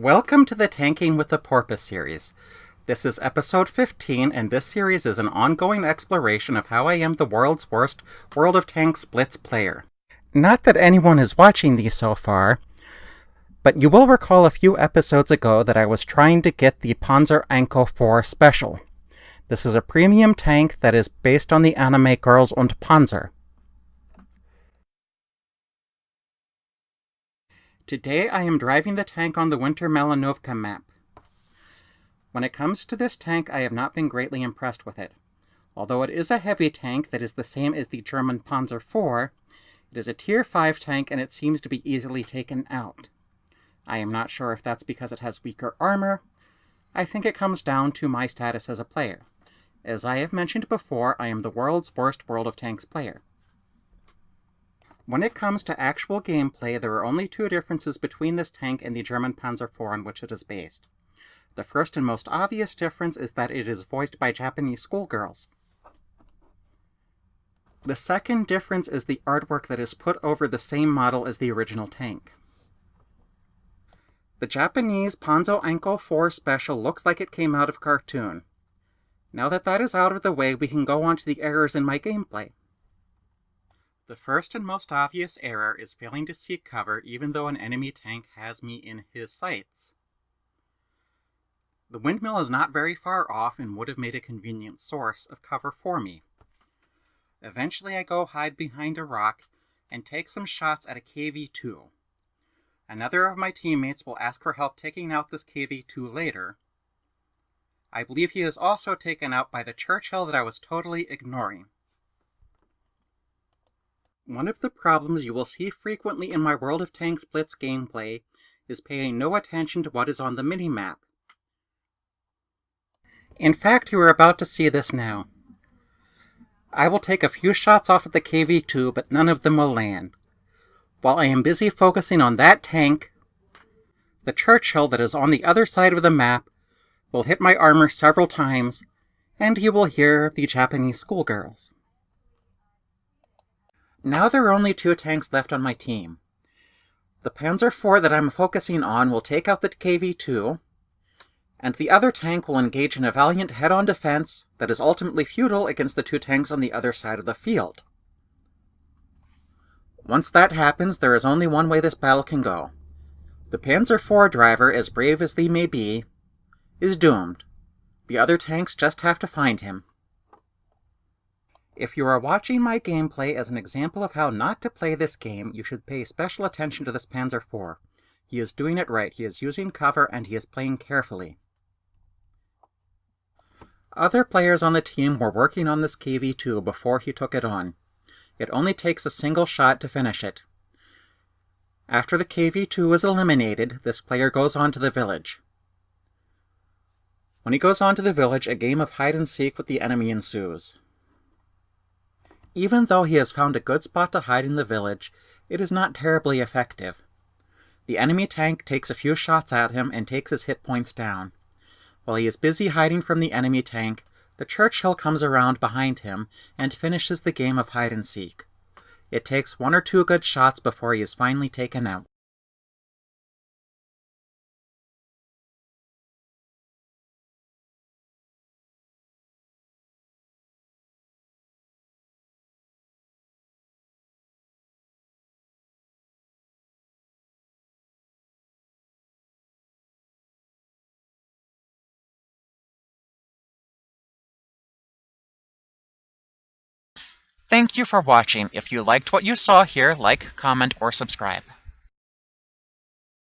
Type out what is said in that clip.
Welcome to the Tanking with the Porpoise series. This is episode 15, and this series is an ongoing exploration of how I am the world's worst World of Tanks Blitz player. Not that anyone is watching these so far, but you will recall a few episodes ago that I was trying to get the Panzer Anko 4 special. This is a premium tank that is based on the anime Girls und Panzer. Today I am driving the tank on the Winter Malinovka map. When it comes to this tank, I have not been greatly impressed with it. Although it is a heavy tank that is the same as the German Panzer IV, it is a Tier 5 tank and it seems to be easily taken out. I am not sure if that's because it has weaker armor. I think it comes down to my status as a player. As I have mentioned before, I am the world's worst World of Tanks player. When it comes to actual gameplay, there are only two differences between this tank and the German Panzer IV on which it is based. The first and most obvious difference is that it is voiced by Japanese schoolgirls. The second difference is the artwork that is put over the same model as the original tank. The Japanese Panzer Anko 4 special looks like it came out of cartoon. Now that that is out of the way, we can go on to the errors in my gameplay. The first and most obvious error is failing to seek cover even though an enemy tank has me in his sights. The windmill is not very far off and would have made a convenient source of cover for me. Eventually I go hide behind a rock and take some shots at a KV-2. Another of my teammates will ask for help taking out this KV-2 later. I believe he is also taken out by the Churchill that I was totally ignoring. One of the problems you will see frequently in my World of Tanks Blitz gameplay is paying no attention to what is on the minimap. In fact, you are about to see this now. I will take a few shots off at the KV-2, but none of them will land. While I am busy focusing on that tank, the Churchill that is on the other side of the map will hit my armor several times, and you will hear the Japanese schoolgirls. Now there are only two tanks left on my team. The Panzer IV that I'm focusing on will take out the KV-2, and the other tank will engage in a valiant head-on defense that is ultimately futile against the two tanks on the other side of the field. Once that happens, there is only one way this battle can go. The Panzer IV driver, as brave as they may be, is doomed. The other tanks just have to find him. If you are watching my gameplay as an example of how not to play this game, you should pay special attention to this Panzer IV. He is doing it right. He is using cover and he is playing carefully. Other players on the team were working on this KV-2 before he took it on. It only takes a single shot to finish it. After the KV-2 is eliminated, this player goes on to the village. When he goes on to the village, a game of hide-and-seek with the enemy ensues. Even though he has found a good spot to hide in the village, it is not terribly effective. The enemy tank takes a few shots at him and takes his hit points down. While he is busy hiding from the enemy tank, the Churchill comes around behind him and finishes the game of hide-and-seek. It takes one or two good shots before he is finally taken out. Thank you for watching. If you liked what you saw here, like, comment, or subscribe.